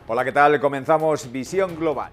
Hola, ¿qué tal? Comenzamos Visión Global.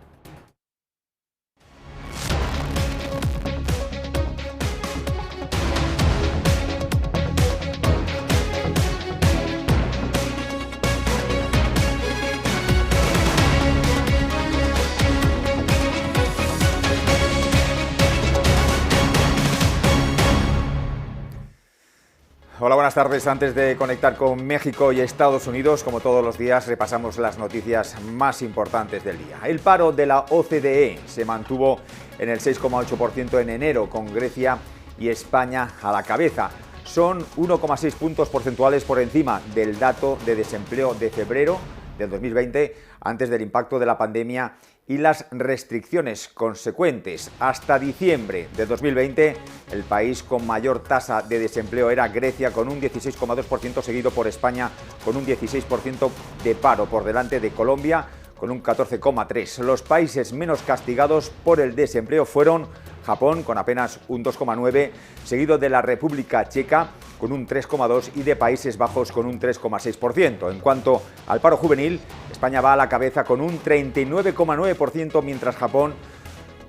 Hola, buenas tardes. Antes de conectar con México y Estados Unidos, como todos los días, repasamos las noticias más importantes del día. El paro de la OCDE se mantuvo en el 6,8% en enero, con Grecia y España a la cabeza. Son 1,6 puntos porcentuales por encima del dato de desempleo de febrero del 2020, antes del impacto de la pandemia y las restricciones consecuentes. Hasta diciembre de 2020, el país con mayor tasa de desempleo era Grecia, con un 16,2%, seguido por España, con un 16% de paro, por delante de Colombia, con un 14,3%. Los países menos castigados por el desempleo fueron Japón, con apenas un 2,9%, seguido de la República Checa, con un 3,2%, y de Países Bajos, con un 3,6%. En cuanto al paro juvenil, España va a la cabeza con un 39,9%, mientras Japón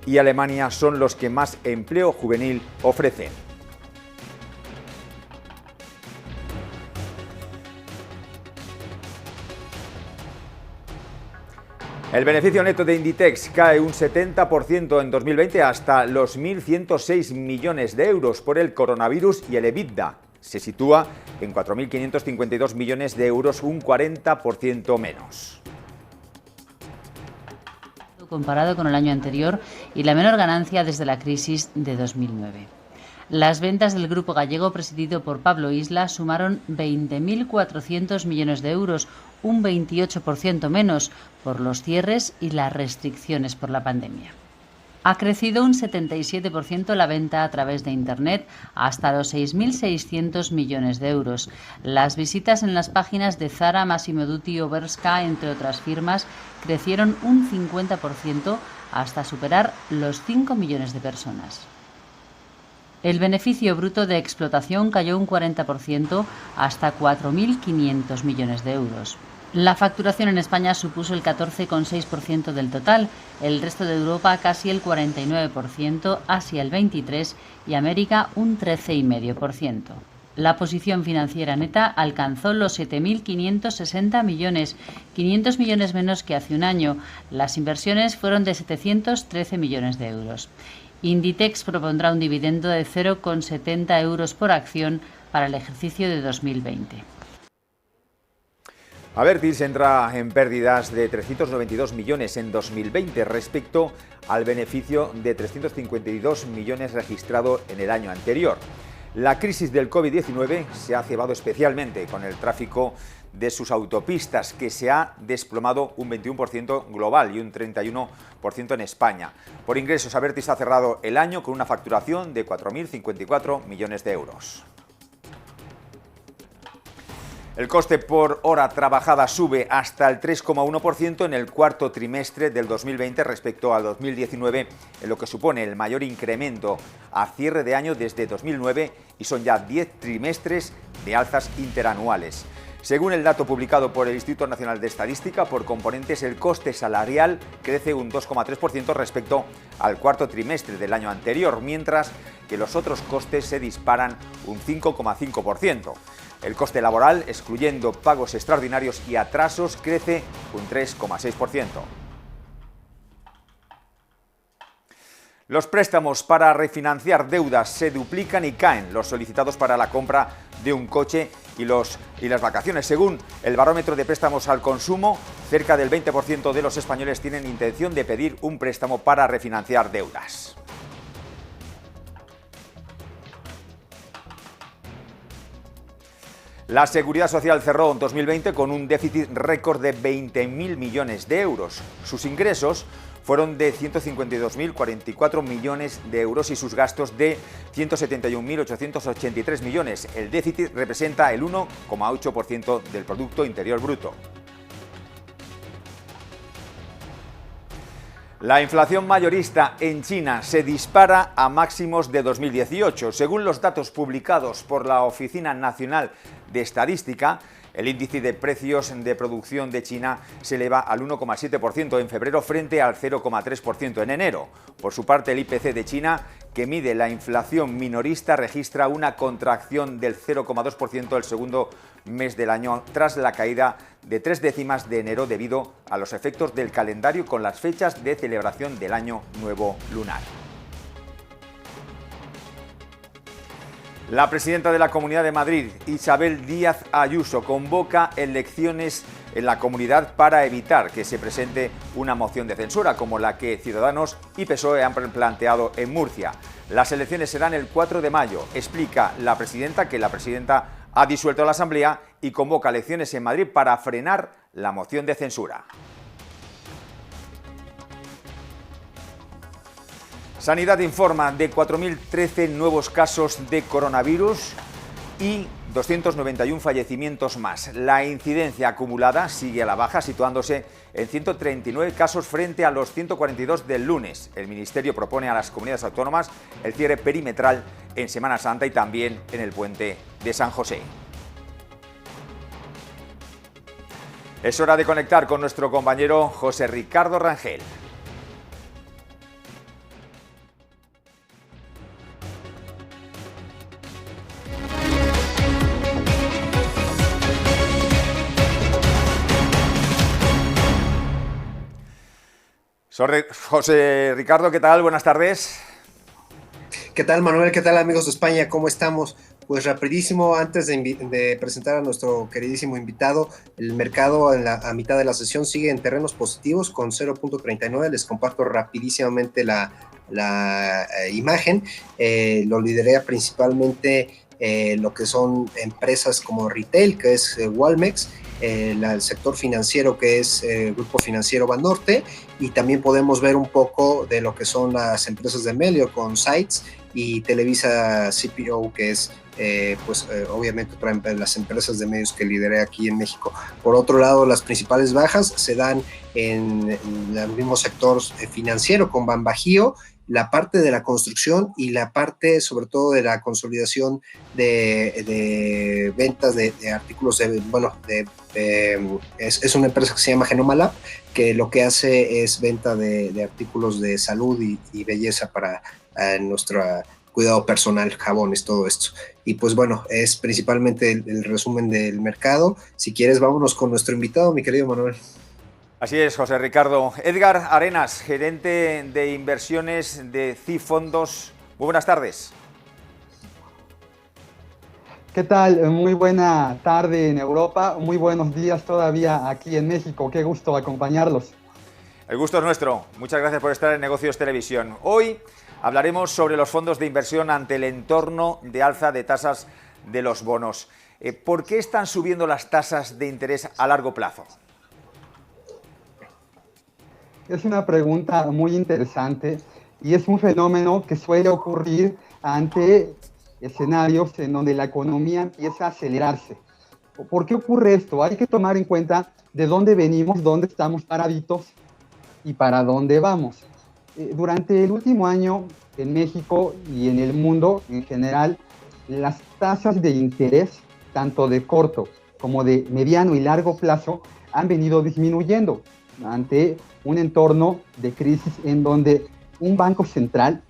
y Alemania son los que más empleo juvenil ofrecen. El beneficio neto de Inditex cae un 70% en 2020 hasta los 1.106 millones de euros por el coronavirus, y el EBITDA se sitúa en 4.552 millones de euros, un 40% menos. Comparado con el año anterior, y la menor ganancia desde la crisis de 2009. Las ventas del grupo gallego presidido por Pablo Isla sumaron 20.400 millones de euros, un 28% menos por los cierres y las restricciones por la pandemia. Ha crecido un 77% la venta a través de Internet, hasta los 6.600 millones de euros. Las visitas en las páginas de Zara, Massimo Dutti o Bershka, entre otras firmas, crecieron un 50% hasta superar los 5 millones de personas. El beneficio bruto de explotación cayó un 40% hasta 4.500 millones de euros. La facturación en España supuso el 14,6% del total, el resto de Europa casi el 49%, Asia el 23% y América un 13,5%. La posición financiera neta alcanzó los 7.560 millones, 500 millones menos que hace un año. Las inversiones fueron de 713 millones de euros. Inditex propondrá un dividendo de 0,70 euros por acción para el ejercicio de 2020. Abertis entra en pérdidas de 392 millones en 2020 respecto al beneficio de 352 millones registrado en el año anterior. La crisis del COVID-19 se ha cebado especialmente con el tráfico de sus autopistas, que se ha desplomado un 21% global y un 31% en España. Por ingresos, Abertis ha cerrado el año con una facturación de 4.054 millones de euros. El coste por hora trabajada sube hasta el 3,1% en el cuarto trimestre del 2020 respecto al 2019, en lo que supone el mayor incremento a cierre de año desde 2009, y son ya 10 trimestres de alzas interanuales. Según el dato publicado por el Instituto Nacional de Estadística, por componentes, el coste salarial crece un 2,3% respecto al cuarto trimestre del año anterior, mientras que los otros costes se disparan un 5,5%. El coste laboral, excluyendo pagos extraordinarios y atrasos, crece un 3,6%. Los préstamos para refinanciar deudas se duplican y caen los solicitados para la compra de un coche y las vacaciones. Según el barómetro de préstamos al consumo, cerca del 20% de los españoles tienen intención de pedir un préstamo para refinanciar deudas. La Seguridad Social cerró en 2020 con un déficit récord de 20.000 millones de euros. Sus ingresos fueron de 152.044 millones de euros y sus gastos de 171.883 millones. El déficit representa el 1,8% del Producto Interior Bruto. La inflación mayorista en China se dispara a máximos de 2018. Según los datos publicados por la Oficina Nacional de Estadística, El índice de precios de producción de China se eleva al 1,7% en febrero frente al 0,3% en enero. Por su parte, el IPC de China, que mide la inflación minorista, registra una contracción del 0,2% el segundo mes del año, tras la caída de 3 décimas de enero debido a los efectos del calendario con las fechas de celebración del Año Nuevo lunar. La presidenta de la Comunidad de Madrid, Isabel Díaz Ayuso, convoca elecciones en la comunidad para evitar que se presente una moción de censura como la que Ciudadanos y PSOE han planteado en Murcia. Las elecciones serán el 4 de mayo. Explica la presidenta que la presidenta ha disuelto la Asamblea y convoca elecciones en Madrid para frenar la moción de censura. Sanidad informa de 4.013 nuevos casos de coronavirus y 291 fallecimientos más. La incidencia acumulada sigue a la baja, situándose en 139 casos frente a los 142 del lunes. El Ministerio propone a las comunidades autónomas el cierre perimetral en Semana Santa y también en el puente de San José. Es hora de conectar con nuestro compañero José Ricardo Rangel. José Ricardo, ¿qué tal? Buenas tardes. ¿Qué tal, Manuel? ¿Qué tal, amigos de España? ¿Cómo estamos? Pues rapidísimo, antes de presentar a nuestro queridísimo invitado, el mercado a mitad de la sesión sigue en terrenos positivos con 0.39. Les comparto rapidísimamente la imagen. Lo lidera principalmente lo que son empresas como retail, que es Walmex, el sector financiero, que es Grupo Financiero Banorte, y también podemos ver un poco de lo que son las empresas de medio con Sites y Televisa CPO, que es obviamente otra de las empresas de medios que lideré aquí en México. Por otro lado, las principales bajas se dan en el mismo sector financiero con Banbajío, la parte de la construcción y la parte sobre todo de la consolidación de ventas de artículos es una empresa que se llama Genoma Lab, que lo que hace es venta de artículos de salud y belleza para nuestro cuidado personal, jabones, todo esto. Y pues bueno, es principalmente el resumen del mercado. Si quieres, vámonos con nuestro invitado, mi querido Manuel. Así es, José Ricardo. Edgar Arenas, gerente de inversiones de CIF Fondos. Muy buenas tardes. ¿Qué tal? Muy buena tarde en Europa, muy buenos días todavía aquí en México. Qué gusto acompañarlos. El gusto es nuestro. Muchas gracias por estar en Negocios Televisión. Hoy hablaremos sobre los fondos de inversión ante el entorno de alza de tasas de los bonos. ¿Por qué están subiendo las tasas de interés a largo plazo? Es una pregunta muy interesante y es un fenómeno que suele ocurrir ante escenarios en donde la economía empieza a acelerarse. ¿Por qué ocurre esto? Hay que tomar en cuenta de dónde venimos, dónde estamos paraditos y para dónde vamos. Durante el último año en México y en el mundo en general, las tasas de interés, tanto de corto como de mediano y largo plazo, han venido disminuyendo ante un entorno de crisis en donde un banco central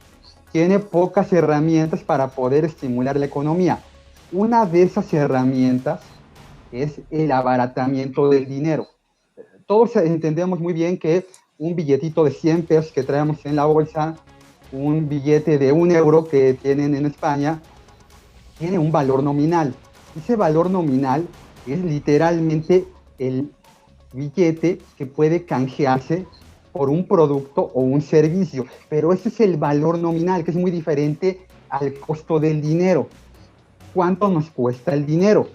tiene pocas herramientas para poder estimular la economía. Una de esas herramientas es el abaratamiento del dinero. Todos entendemos muy bien que un billetito de 100 pesos que traemos en la bolsa, un billete de 1 euro que tienen en España, tiene un valor nominal. Ese valor nominal es literalmente el billete que puede canjearse por un producto o un servicio, pero ese es el valor nominal, que es muy diferente al costo del dinero. ¿Cuánto nos cuesta el dinero?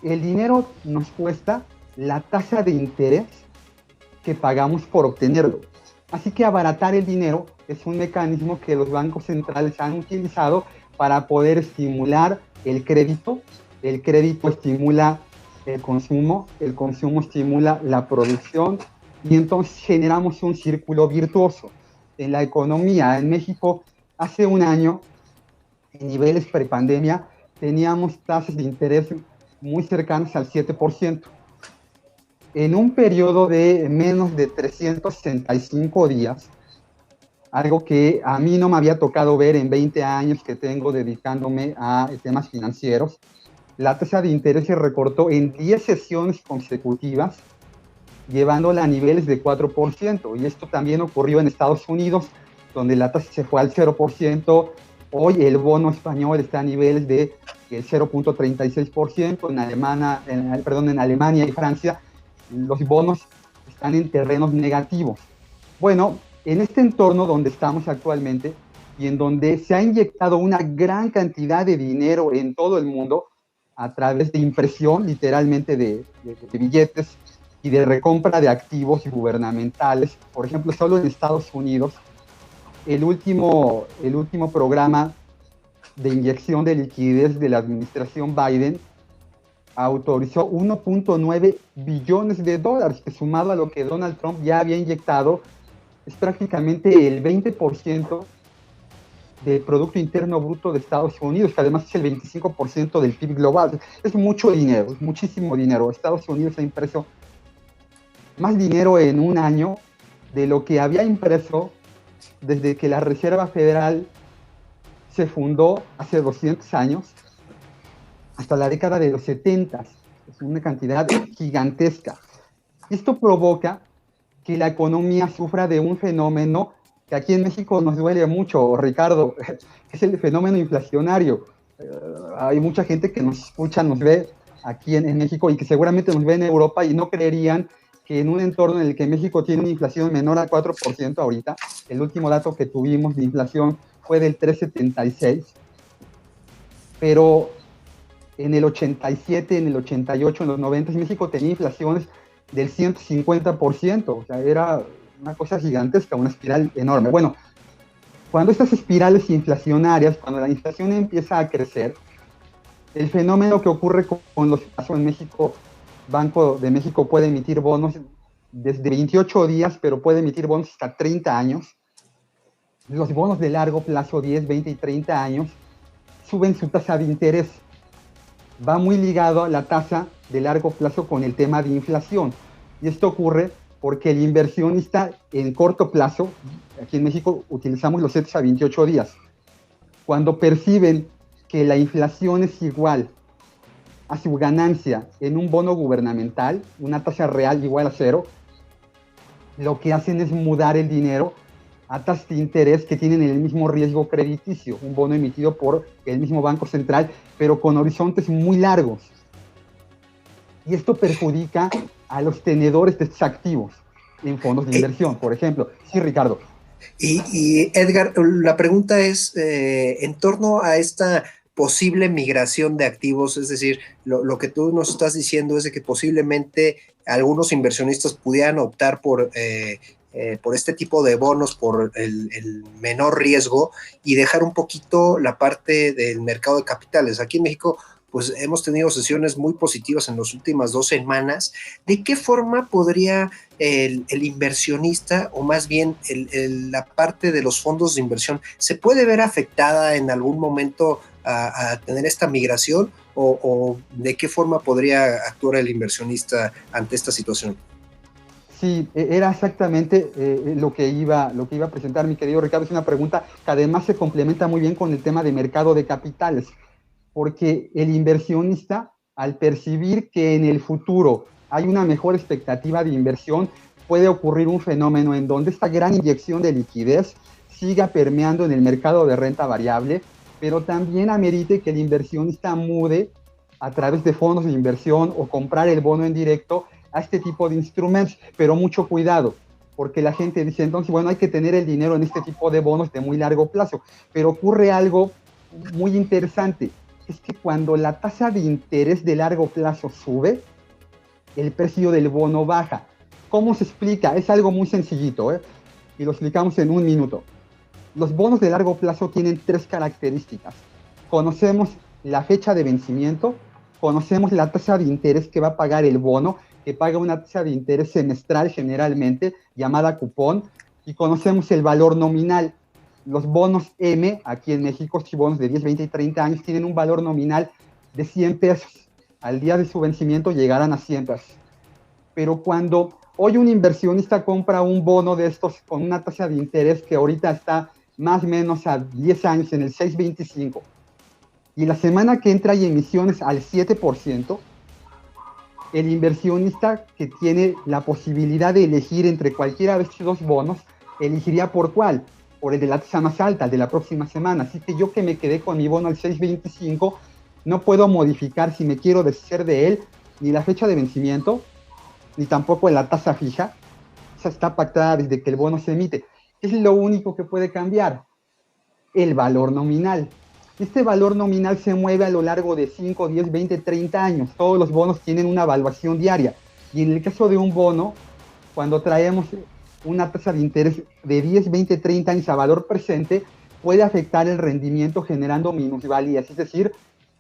El dinero nos cuesta la tasa de interés que pagamos por obtenerlo. Así que abaratar el dinero es un mecanismo que los bancos centrales han utilizado para poder estimular el crédito. El crédito estimula el consumo estimula la producción y entonces generamos un círculo virtuoso. En la economía en México, hace un año, en niveles prepandemia, teníamos tasas de interés muy cercanas al 7%. En un periodo de menos de 365 días, algo que a mí no me había tocado ver en 20 años que tengo dedicándome a temas financieros, la tasa de interés se recortó en 10 sesiones consecutivas, llevándola a niveles de 4%. Y esto también ocurrió en Estados Unidos, donde la tasa se fue al 0%. Hoy el bono español está a niveles de 0.36%. En Alemania y Francia los bonos están en terrenos negativos. Bueno, en este entorno donde estamos actualmente y en donde se ha inyectado una gran cantidad de dinero en todo el mundo a través de impresión, literalmente de billetes y de recompra de activos gubernamentales. Por ejemplo, solo en Estados Unidos, el último programa de inyección de liquidez de la administración Biden autorizó 1.9 billones de dólares, que sumado a lo que Donald Trump ya había inyectado, es prácticamente el 20% del Producto Interno Bruto de Estados Unidos, que además es el 25% del PIB global. Es mucho dinero, es muchísimo dinero. Estados Unidos ha impreso más dinero en un año de lo que había impreso desde que la Reserva Federal se fundó hace 200 años hasta la década de los 70. Es una cantidad gigantesca. Esto provoca que la economía sufra de un fenómeno que aquí en México nos duele mucho, Ricardo, es el fenómeno inflacionario. Hay mucha gente que nos escucha, nos ve aquí en México y que seguramente nos ve en Europa y no creerían que en un entorno en el que México tiene una inflación menor al 4% ahorita, el último dato que tuvimos de inflación fue del 3,76, pero en el 87, en el 88, en los 90, México tenía inflaciones del 150%, o sea, era una cosa gigantesca, una espiral enorme. Bueno, cuando estas espirales inflacionarias, cuando la inflación empieza a crecer, el fenómeno que ocurre con los plazos en México, Banco de México puede emitir bonos desde 28 días, pero puede emitir bonos hasta 30 años. Los bonos de largo plazo, 10, 20 y 30 años, suben su tasa de interés. Va muy ligado a la tasa de largo plazo con el tema de inflación. Y esto ocurre porque el inversionista en corto plazo, aquí en México utilizamos los 7 a 28 días, cuando perciben que la inflación es igual a su ganancia en un bono gubernamental, una tasa real igual a 0, lo que hacen es mudar el dinero a tasas de interés que tienen el mismo riesgo crediticio, un bono emitido por el mismo Banco Central, pero con horizontes muy largos. Y esto perjudica a los tenedores de estos activos en fondos de inversión, por ejemplo. Sí, Ricardo. Y Edgar, la pregunta es en torno a esta posible migración de activos, es decir, lo que tú nos estás diciendo es de que posiblemente algunos inversionistas pudieran optar por este tipo de bonos, por el menor riesgo y dejar un poquito la parte del mercado de capitales. Aquí en México, pues hemos tenido sesiones muy positivas en las últimas 2 semanas. ¿De qué forma podría el inversionista, o más bien la parte de los fondos de inversión, se puede ver afectada en algún momento a tener esta migración? ¿O de qué forma podría actuar el inversionista ante esta situación? Sí, era exactamente lo que iba a presentar mi querido Ricardo. Es una pregunta que además se complementa muy bien con el tema de mercado de capitales, porque el inversionista, al percibir que en el futuro hay una mejor expectativa de inversión, puede ocurrir un fenómeno en donde esta gran inyección de liquidez siga permeando en el mercado de renta variable, pero también amerite que el inversionista mude a través de fondos de inversión o comprar el bono en directo a este tipo de instrumentos, pero mucho cuidado, porque la gente dice, entonces, bueno, hay que tener el dinero en este tipo de bonos de muy largo plazo, pero ocurre algo muy interesante, es que cuando la tasa de interés de largo plazo sube, el precio del bono baja. ¿Cómo se explica? Es algo muy sencillito, y lo explicamos en un minuto. Los bonos de largo plazo tienen 3 características. Conocemos la fecha de vencimiento, conocemos la tasa de interés que va a pagar el bono, que paga una tasa de interés semestral generalmente, llamada cupón, y conocemos el valor nominal. Los bonos M, aquí en México, si bonos de 10, 20 y 30 años, tienen un valor nominal de 100 pesos. al día de su vencimiento llegarán a 100 pesos. Pero cuando hoy un inversionista compra un bono de estos con una tasa de interés que ahorita está más o menos a 10 años en el 6.25, y la semana que entra hay emisiones al 7%, el inversionista que tiene la posibilidad de elegir entre cualquiera de estos dos bonos, elegiría por cuál, por el de la tasa más alta, el de la próxima semana. Así que yo que me quedé con mi bono al 6.25, no puedo modificar si me quiero deshacer de él, ni la fecha de vencimiento, ni tampoco la tasa fija. Esa está pactada desde que el bono se emite. ¿Qué es lo único que puede cambiar? El valor nominal. Este valor nominal se mueve a lo largo de 5, 10, 20, 30 años. Todos los bonos tienen una evaluación diaria. Y en el caso de un bono, cuando traemos una tasa de interés de 10, 20, 30 años a valor presente, puede afectar el rendimiento generando minusvalías. Es decir,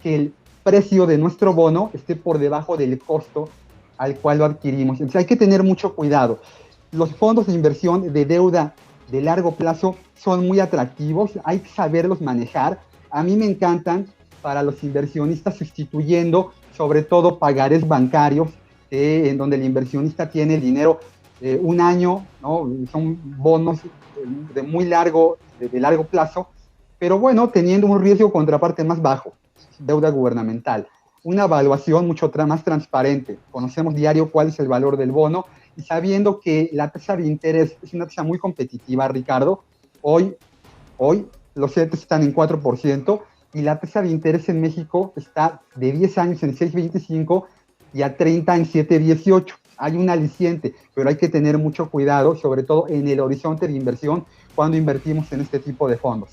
que el precio de nuestro bono esté por debajo del costo al cual lo adquirimos. Entonces hay que tener mucho cuidado. Los fondos de inversión de deuda de largo plazo son muy atractivos, hay que saberlos manejar. A mí me encantan para los inversionistas sustituyendo sobre todo pagarés bancarios, en donde el inversionista tiene el dinero un año, ¿no? Son bonos de muy largo, de largo plazo, pero bueno, teniendo un riesgo contraparte más bajo, deuda gubernamental. Una evaluación mucho más transparente. Conocemos diario cuál es el valor del bono y sabiendo que la tasa de interés es una tasa muy competitiva, Ricardo. Hoy los CETES están en 4% y la tasa de interés en México está de 10 años en 6.25 y a 30 en 7.18. Hay un aliciente, pero hay que tener mucho cuidado, sobre todo en el horizonte de inversión cuando invertimos en este tipo de fondos.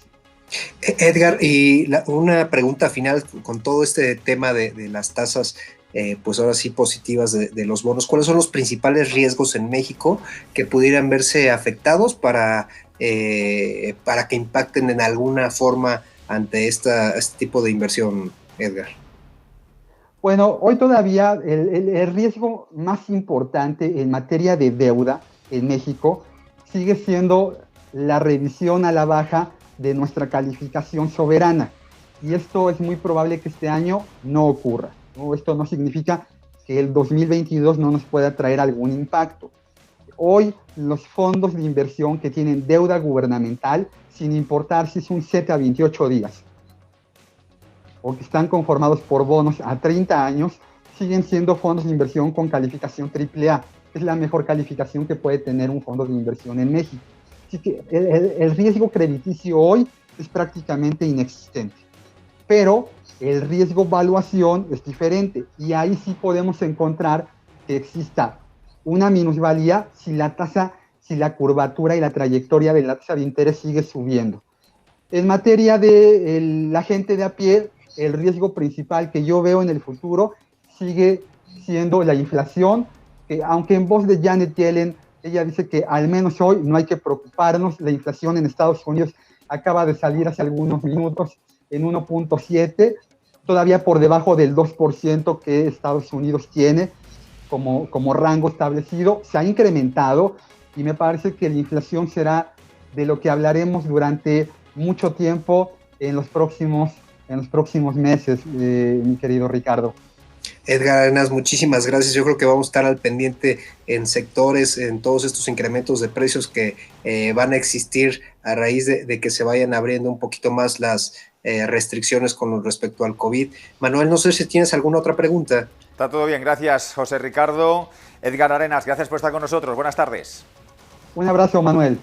Edgar, y una pregunta final con todo este tema de las tasas, pues ahora sí positivas de los bonos. ¿Cuáles son los principales riesgos en México que pudieran verse afectados para que impacten en alguna forma ante este tipo de inversión, Edgar? Bueno, hoy todavía el riesgo más importante en materia de deuda en México sigue siendo la revisión a la baja de nuestra calificación soberana. Y esto es muy probable que este año no ocurra, ¿no? Esto no significa que el 2022 no nos pueda traer algún impacto. Hoy los fondos de inversión que tienen deuda gubernamental, sin importar si es un 7 a 28 días, o que están conformados por bonos a 30 años, siguen siendo fondos de inversión con calificación AAA. Es la mejor calificación que puede tener un fondo de inversión en México. Así que el riesgo crediticio hoy es prácticamente inexistente. Pero el riesgo valuación es diferente y ahí sí podemos encontrar que exista una minusvalía si la curvatura y la trayectoria de la tasa de interés sigue subiendo. En materia de la gente de a pie, el riesgo principal que yo veo en el futuro sigue siendo la inflación, que aunque en voz de Janet Yellen, ella dice que al menos hoy no hay que preocuparnos, la inflación en Estados Unidos acaba de salir hace algunos minutos en 1.7, todavía por debajo del 2% que Estados Unidos tiene como rango establecido, se ha incrementado y me parece que la inflación será de lo que hablaremos durante mucho tiempo en los próximos meses, mi querido Ricardo. Edgar Arenas, muchísimas gracias. Yo creo que vamos a estar al pendiente en sectores, en todos estos incrementos de precios que van a existir a raíz de que se vayan abriendo un poquito más las restricciones con respecto al COVID. Manuel, no sé si tienes alguna otra pregunta. Está todo bien, gracias José Ricardo. Edgar Arenas, gracias por estar con nosotros. Buenas tardes. Un abrazo, Manuel.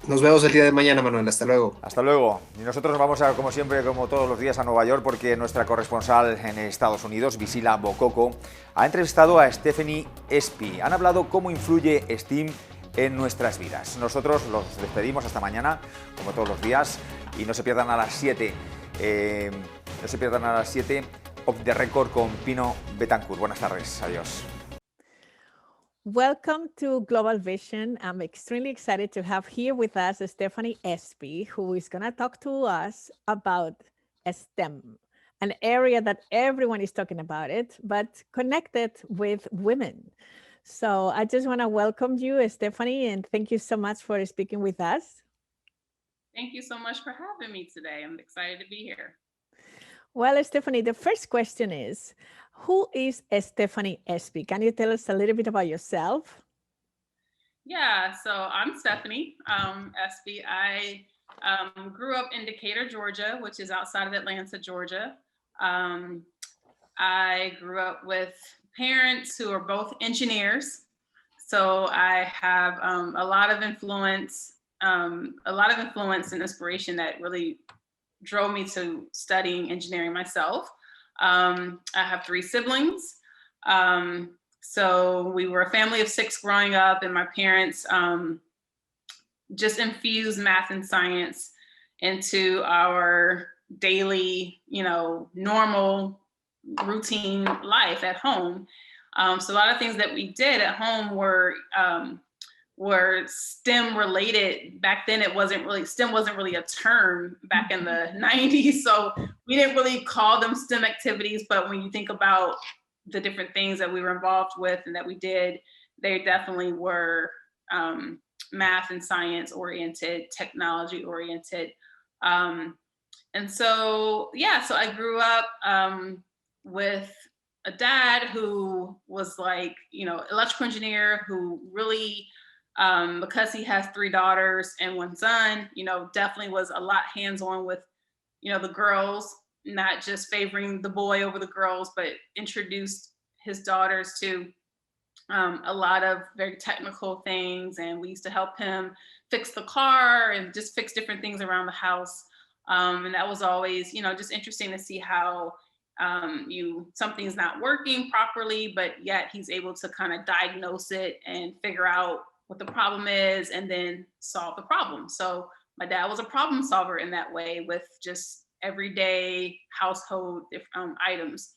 Nos vemos el día de mañana, Manuel. Hasta luego. Hasta luego. Y nosotros nos vamos, como siempre, como todos los días, a Nueva York, porque nuestra corresponsal en Estados Unidos, Visila Bococo, ha entrevistado a Stephanie Espy. Han hablado cómo influye Steam en nuestras vidas. Nosotros los despedimos hasta mañana, como todos los días, y no se pierdan a las 7. No se pierdan a las 7 Off the Record con Pino Betancourt. Buenas tardes. Adiós. Welcome to Global Vision. I'm extremely excited to have here with us Stephanie Espy, who is going to talk to us about STEM, an area that everyone is talking about it, but connected with women. So I just want to welcome you, Stephanie, and thank you so much for speaking with us. Thank you so much for having me today. I'm excited to be here. Well, Stephanie, the first question is, Who is Stephanie Espy? Can you tell us a little bit about yourself? Yeah, so I'm Stephanie Espy. I grew up in Decatur, Georgia, which is outside of Atlanta, Georgia. I grew up with parents who are both engineers. So I have a lot of influence and inspiration that really drove me to studying engineering myself. I have 3 siblings. So we were a family of 6 growing up, and my parents just infused math and science into our daily, normal routine life at home. So a lot of things that we did at home were STEM related. Back then STEM wasn't really a term back in the 90s. So we didn't really call them STEM activities, but when you think about the different things that we were involved with and that we did, they definitely were math and science oriented, technology oriented. And so, so I grew up with a dad who was like, electrical engineer who really, because he has 3 daughters and 1 son, definitely was a lot hands-on with, the girls, not just favoring the boy over the girls, but introduced his daughters to a lot of very technical things. And we used to help him fix the car and just fix different things around the house. And that was always, just interesting to see how something's not working properly, but yet he's able to kind of diagnose it and figure out what the problem is and then solve the problem. So my dad was a problem solver in that way with just everyday household items.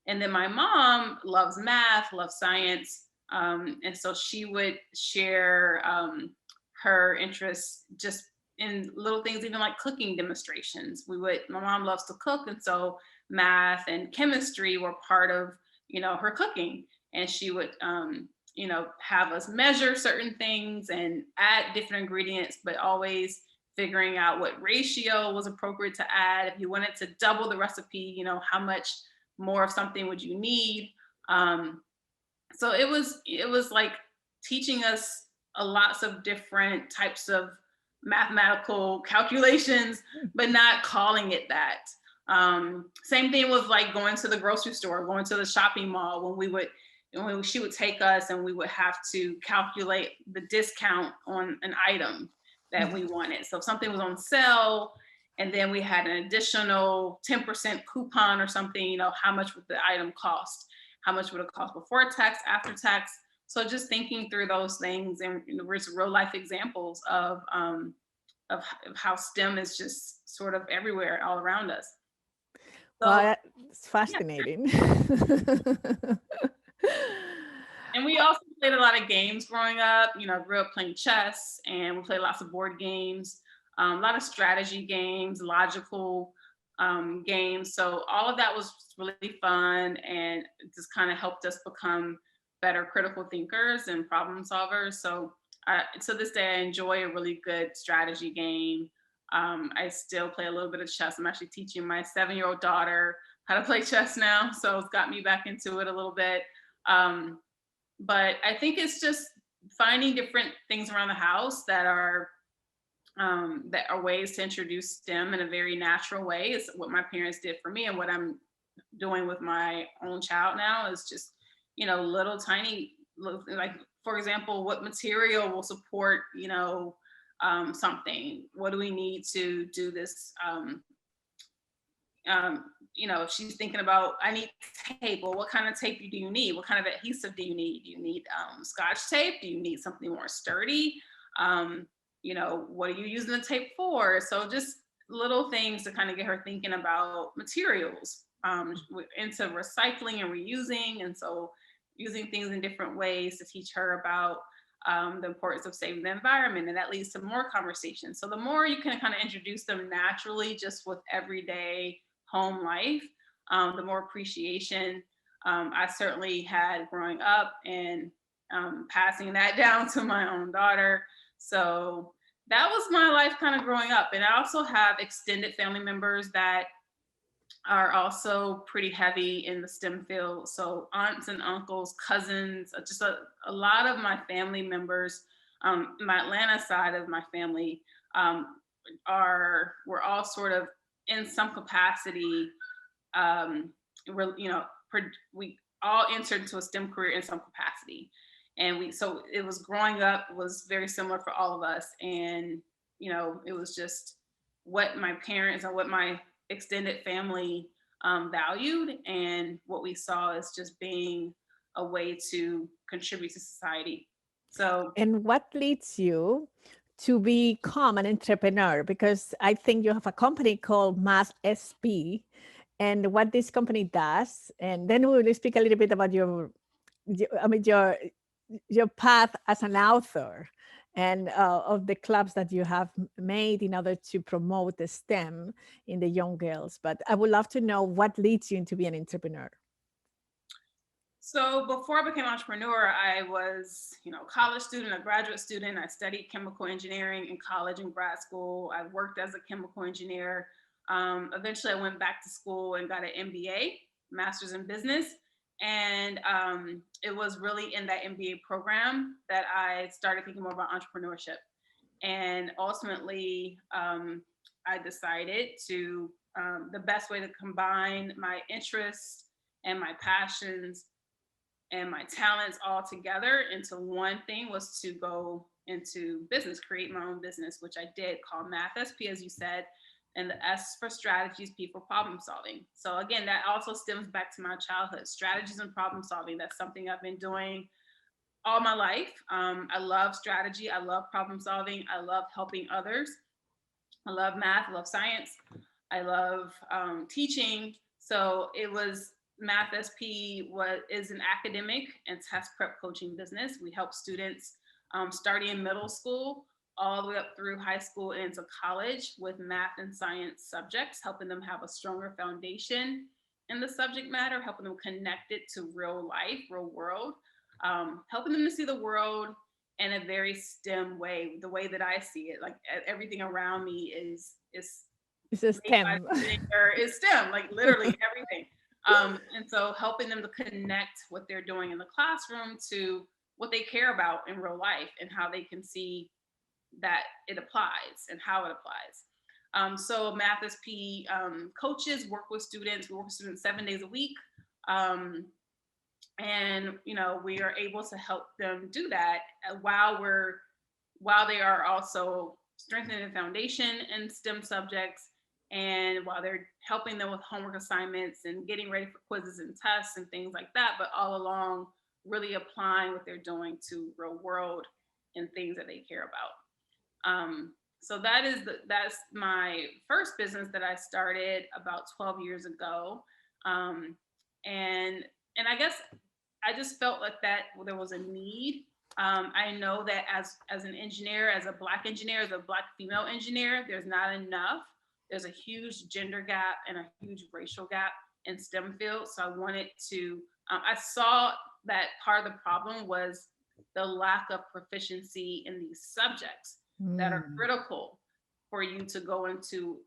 And then my mom loves math, loves science. And so she would share her interests just in little things, even like cooking demonstrations. My mom loves to cook. And so math and chemistry were part of, her cooking. And she would, have us measure certain things and add different ingredients, but always figuring out what ratio was appropriate to add. If you wanted to double the recipe, how much more of something would you need? So it was like teaching us lots of different types of mathematical calculations, but not calling it that. Same thing with like going to the grocery store, going to the shopping mall when she would take us and we would have to calculate the discount on an item that we wanted. So if something was on sale and then we had an additional 10% coupon or something, how much would the item cost? How much would it cost before tax, after tax? So just thinking through those things, and there's real life examples of how STEM is just sort of everywhere, all around us. So, well, it's fascinating. Yeah. And we also played a lot of games growing up. Grew up playing chess, and we played lots of board games, a lot of strategy games, logical games. So all of that was really fun, and it just kind of helped us become better critical thinkers and problem solvers. So to this day, I enjoy a really good strategy game. I still play a little bit of chess. I'm actually teaching my 7-year-old daughter how to play chess now, so it's got me back into it a little bit. But I think it's just finding different things around the house that are ways to introduce STEM in a very natural way. It's what my parents did for me, and what I'm doing with my own child now is just, little tiny, like, for example, what material will support, something? What do we need to do this? If she's thinking about, I need tape. Well, what kind of tape do you need? What kind of adhesive do you need? Do you need Scotch tape? Do you need something more sturdy? What are you using the tape for? So just little things to kind of get her thinking about materials, into recycling and reusing. And so using things in different ways to teach her about the importance of saving the environment, and that leads to more conversations. So the more you can kind of introduce them naturally, just with everyday home life, the more appreciation I certainly had growing up, and passing that down to my own daughter. So that was my life kind of growing up. And I also have extended family members that are also pretty heavy in the STEM field. So aunts and uncles, cousins, just a lot of my family members, my Atlanta side of my family, um, we're all sort of in some capacity. We all entered into a STEM career in some capacity, and so it was growing up was very similar for all of us, and it was just what my parents and what my extended family valued, and what we saw as just being a way to contribute to society. So, And what leads you to become an entrepreneur? Because I think you have a company called Math SP, and what this company does, and then we will speak a little bit about your path as an author, and of the clubs that you have made in order to promote the STEM in the young girls. But I would love to know what leads you to be an entrepreneur. So before I became an entrepreneur, I was, a college student, a graduate student. I studied chemical engineering in college and grad school. I worked as a chemical engineer. Eventually, I went back to school and got an MBA, Master's in Business. And it was really in that MBA program that I started thinking more about entrepreneurship. And ultimately, I decided to the best way to combine my interests and my passions and my talents all together into one thing was to go into business, create my own business, which I did, called Math SP, as you said, and the S for strategies, P for problem solving. So again, that also stems back to my childhood. Strategies and problem solving, that's something I've been doing all my life. I love strategy, I love problem solving, I love helping others. I love math, I love science, I love teaching. So it was Math SP is an academic and test prep coaching business. We help students starting in middle school all the way up through high school and into college with math and science subjects, helping them have a stronger foundation in the subject matter, helping them connect it to real life, real world, helping them to see the world in a very STEM way, the way that I see it. Like everything around me is It's a STEM. Is STEM, like literally everything. And so helping them to connect what they're doing in the classroom to what they care about in real life and how they can see that it applies and how it applies. So Math SP coaches work with students. We work with students 7 days a week. And we are able to help them do that while they are also strengthening the foundation in STEM subjects, and while they're helping them with homework assignments and getting ready for quizzes and tests and things like that, but all along really applying what they're doing to real world and things that they care about. So that's my first business that I started about 12 years ago. And I guess I just felt like that there was a need. I know that as an engineer, as a Black engineer, as a Black female engineer, there's not enough. There's a huge gender gap and a huge racial gap in STEM fields. So I wanted to, I saw that part of the problem was the lack of proficiency in these subjects that are critical for you to go into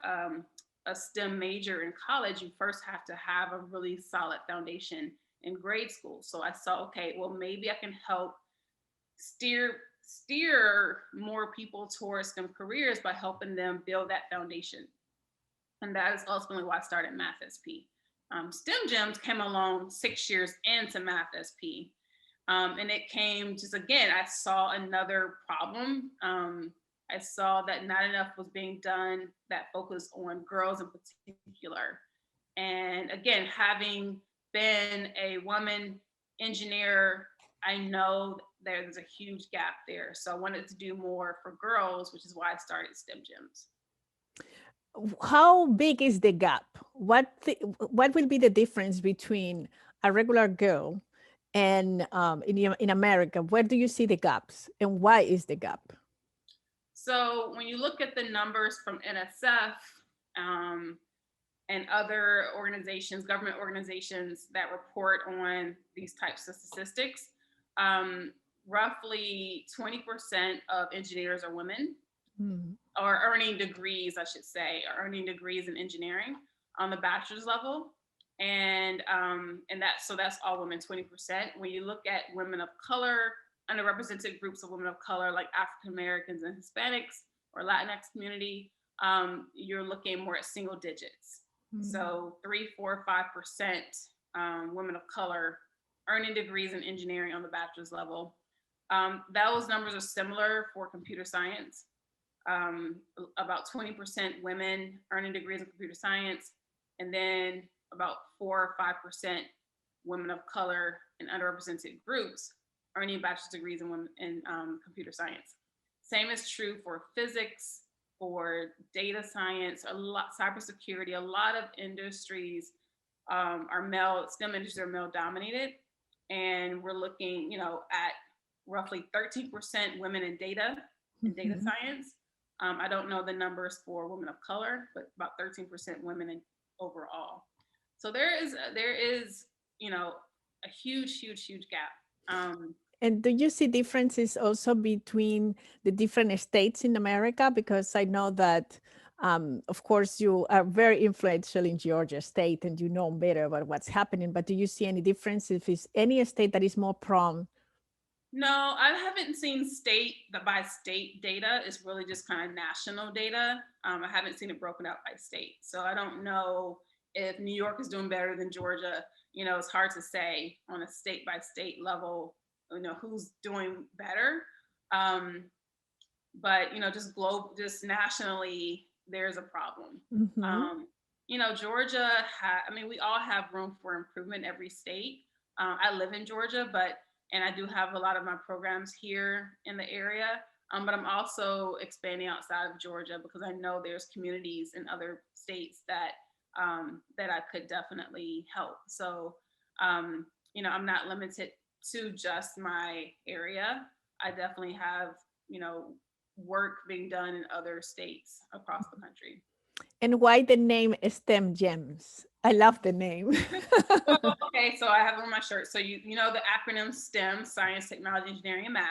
a STEM major in college. You first have to have a really solid foundation in grade school. So I saw, okay, well, maybe I can help steer more people towards STEM careers by helping them build that foundation. And that is ultimately why I started Math SP. STEM Gems came along 6 years into Math SP. And it came just, again, I saw another problem. I saw that not enough was being done that focused on girls in particular. And again, having been a woman engineer, I know there's a huge gap there. So I wanted to do more for girls, which is why I started STEM Gems. How big is the gap? What will be the difference between a regular girl and in America? Where do you see the gaps, and why is the gap? So when you look at the numbers from NSF and other organizations, government organizations that report on these types of statistics, roughly 20% of engineers are women, or earning degrees, I should say, or earning degrees in engineering. on the bachelor's level. And that's all women, 20%. When you look at women of color, underrepresented groups of women of color like African Americans and Hispanics or Latinx community, you're looking more at single digits. So 3, 4, 5% women of color earning degrees in engineering on the bachelor's level. Those numbers are similar for computer science. About 20% women earning degrees in computer science, and then about 4 or 5% women of color in underrepresented groups earning bachelor's degrees in computer science. Same is true for physics, for data science, cybersecurity. A lot of industries are male, STEM industries are male dominated. And we're looking, at roughly 13% women in data science. I don't know the numbers for women of color, but about 13% women overall. So there is, a huge gap. And do you see differences also between the different states in America? Because I know that, of course, you are very influential in Georgia state and you know better about what's happening, but do you see any difference if it's any state that is more prone? No, I haven't seen by state data. It's really just kind of national data. I haven't seen it broken out by state. So I don't know if New York is doing better than Georgia. It's hard to say on a state by state level, who's doing better. But, just nationally, there's a problem. Georgia, we all have room for improvement in every state. I live in Georgia, and I do have a lot of my programs here in the area, but I'm also expanding outside of Georgia because I know there's communities in other states that I could definitely help. So, I'm not limited to just my area. I definitely have, work being done in other states across the country. And why the name STEM Gems? I love the name. Okay, so I have it on my shirt. So you know the acronym STEM, science, technology, engineering, and math.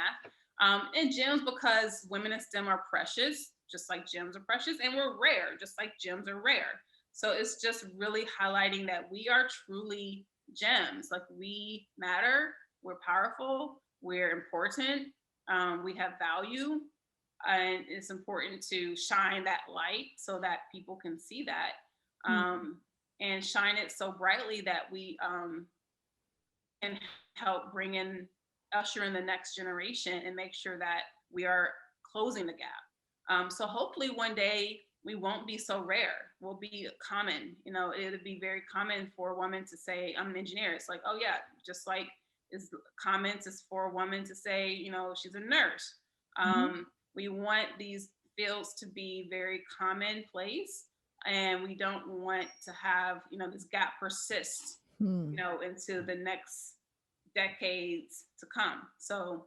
And gems because women in STEM are precious, just like gems are precious, and we're rare, just like gems are rare. So it's just really highlighting that we are truly gems. Like we matter, we're powerful, we're important, we have value. And it's important to shine that light so that people can see that and shine it so brightly that we can help usher in the next generation and make sure that we are closing the gap. So hopefully one day we won't be so rare. We'll be common. It'll be very common for a woman to say, I'm an engineer. It's like, oh yeah, just like it's common for a woman to say, she's a nurse. We want these fields to be very commonplace, and we don't want to have, this gap persist, into the next decades to come. So,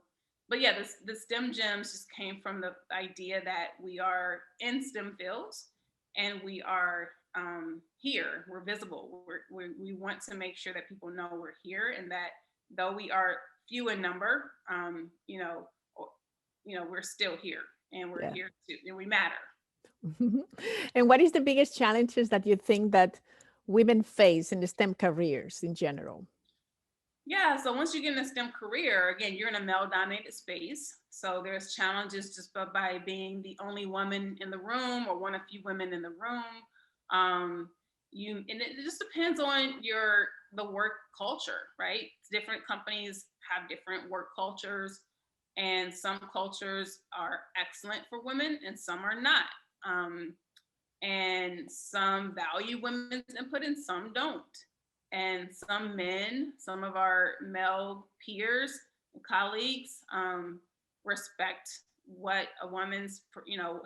but yeah, the STEM Gems just came from the idea that we are in STEM fields and we are here, we're visible. We want to make sure that people know we're here and that though we are few in number, we're still here and we're here too, and we matter. And what is the biggest challenges that you think that women face in the STEM careers in general? Yeah, so once you get in a STEM career, again, you're in a male-dominated space. So there's challenges just by being the only woman in the room or one of few women in the room. And it just depends on the work culture, right? Different companies have different work cultures. And some cultures are excellent for women and some are not. And some value women's input and some don't. And some of our male peers and colleagues respect what a woman's,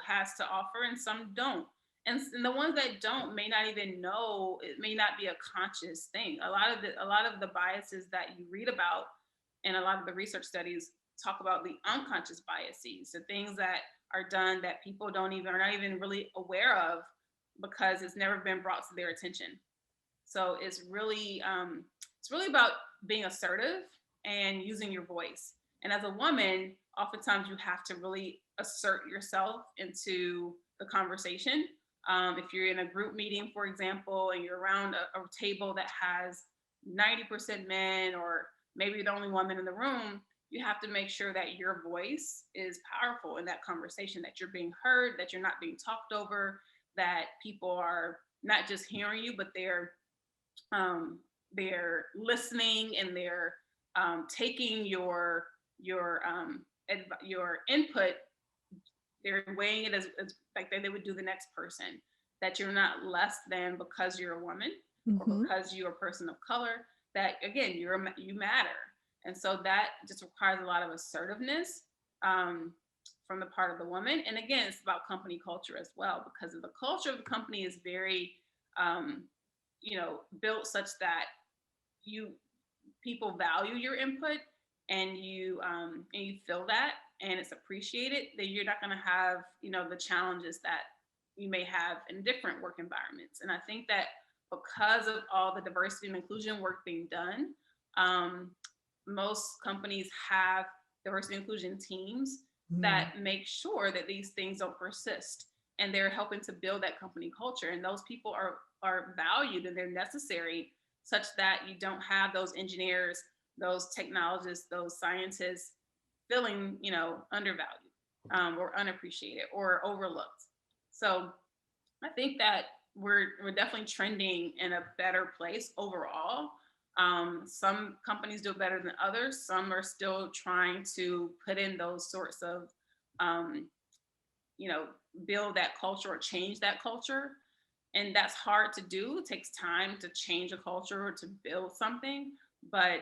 has to offer and some don't. And the ones that don't may not even know, it may not be a conscious thing. A lot of the biases that you read about and a lot of the research studies talk about the unconscious biases, the things that are done that people are not even really aware of because it's never been brought to their attention. So it's really about being assertive and using your voice. And as a woman, oftentimes you have to really assert yourself into the conversation If you're in a group meeting, for example, and you're around a table that has 90% men, or maybe the only woman in the room, you have to make sure that your voice is powerful in that conversation, that you're being heard, that you're not being talked over, that people are not just hearing you, but they're listening, and they're taking your input. They're weighing it as like they would do the next person, that you're not less than because you're a woman or because you're a person of color, that again, you matter. And so that just requires a lot of assertiveness from the part of the woman. And again, it's about company culture as well, because the culture of the company is very, built such that people value your input, and you feel that, and it's appreciated, then you're not going to have, the challenges that you may have in different work environments. And I think that because of all the diversity and inclusion work being done, most companies have diversity and inclusion teams that make sure that these things don't persist, and they're helping to build that company culture. And those people are valued, and they're necessary, such that you don't have those engineers, those technologists, those scientists feeling, undervalued or unappreciated or overlooked. So I think that we're definitely trending in a better place overall. Some companies do it better than others. Some are still trying to put in those sorts of, build that culture or change that culture. And that's hard to do. It takes time to change a culture or to build something. But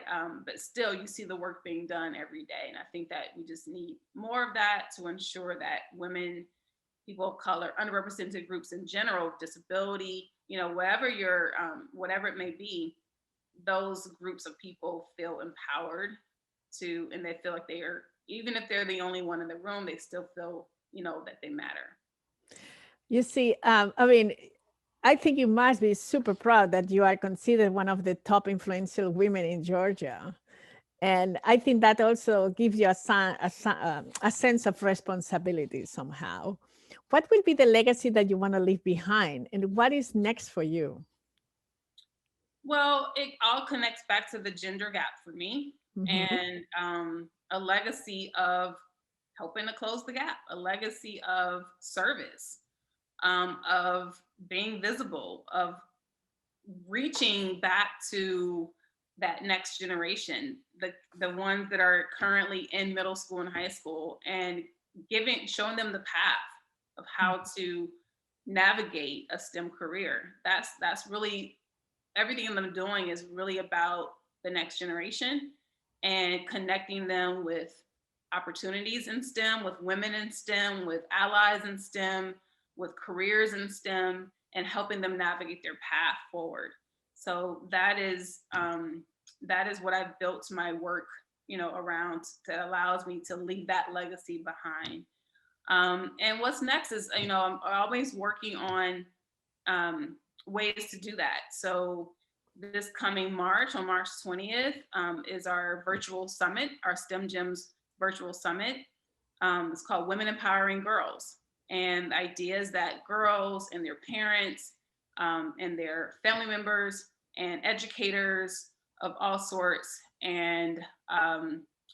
still, you see the work being done every day. And I think that we just need more of that to ensure that women, people of color, underrepresented groups in general, disability, whatever it may be, those groups of people feel empowered and they feel like they are, even if they're the only one in the room, they still feel, that they matter. You see, I think you must be super proud that you are considered one of the top influential women in Georgia. And I think that also gives you a sense of responsibility somehow. What will be the legacy that you want to leave behind, and what is next for you? Well, it all connects back to the gender gap for me, and a legacy of helping to close the gap, a legacy of service, of being visible, of reaching back to that next generation, the ones that are currently in middle school and high school, and showing them the path of how to navigate a STEM career. That's really everything I'm doing is really about the next generation and connecting them with opportunities in STEM, with women in STEM, with allies in STEM, with careers in STEM, and helping them navigate their path forward. So that is what I've built my work, around, that allows me to leave that legacy behind. And what's next is, I'm always working on ways to do that. So this coming March, on March 20th, is our virtual summit, our STEM Gems virtual summit. It's called Women Empowering Girls. And the idea is that girls and their parents and their family members and educators of all sorts and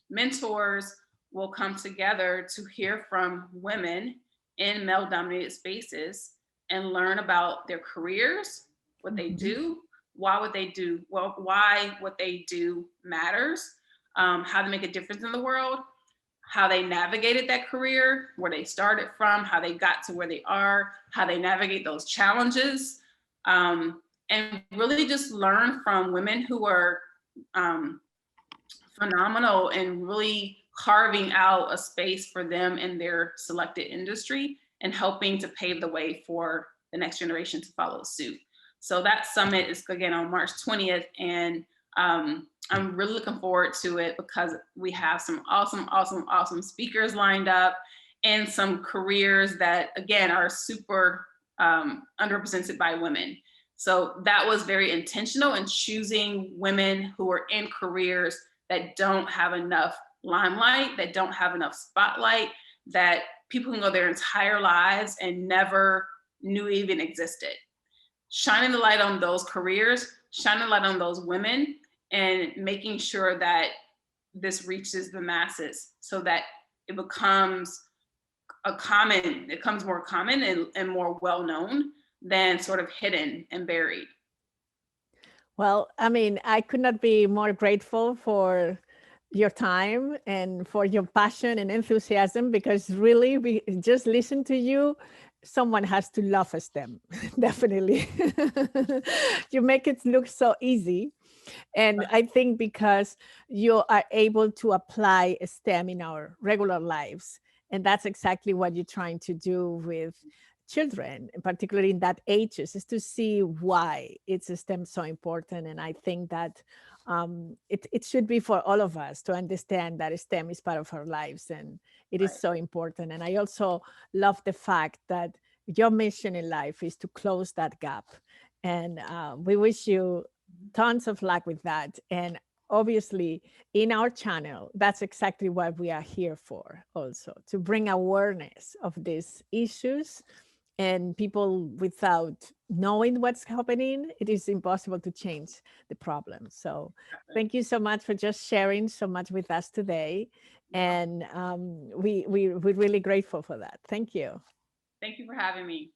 mentors will come together to hear from women in male-dominated spaces and learn about their careers, what they do, why what they do matters, how to make a difference in the world, how they navigated that career, where they started from, how they got to where they are, how they navigate those challenges, and really just learn from women who are phenomenal and really carving out a space for them in their selected industry and helping to pave the way for the next generation to follow suit. So that summit is again on March 20th, and I'm really looking forward to it because we have some awesome speakers lined up and some careers that again are super underrepresented by women. So that was very intentional in choosing women who are in careers that don't have enough limelight, that don't have enough spotlight, that people can go their entire lives and never knew even existed. Shining the light on those careers, shining the light on those women, and making sure that this reaches the masses so that it becomes more common and more well-known than sort of hidden and buried. Well, I mean, I could not be more grateful for your time and for your passion and enthusiasm, because really we just listen to you. Someone has to love STEM, definitely. You make it look so easy. And I think because you are able to apply STEM in our regular lives, and that's exactly what you're trying to do with children, and particularly in that ages, is to see why it's STEM so important. And I think that it should be for all of us to understand that STEM is part of our lives, and it is so important. And I also love the fact that your mission in life is to close that gap. And we wish you tons of luck with that. And obviously in our channel, that's exactly what we are here for, also to bring awareness of these issues. And people, without knowing what's happening, it is impossible to change the problem. So thank you so much for just sharing so much with us today. And we're really grateful for that. Thank you. Thank you for having me.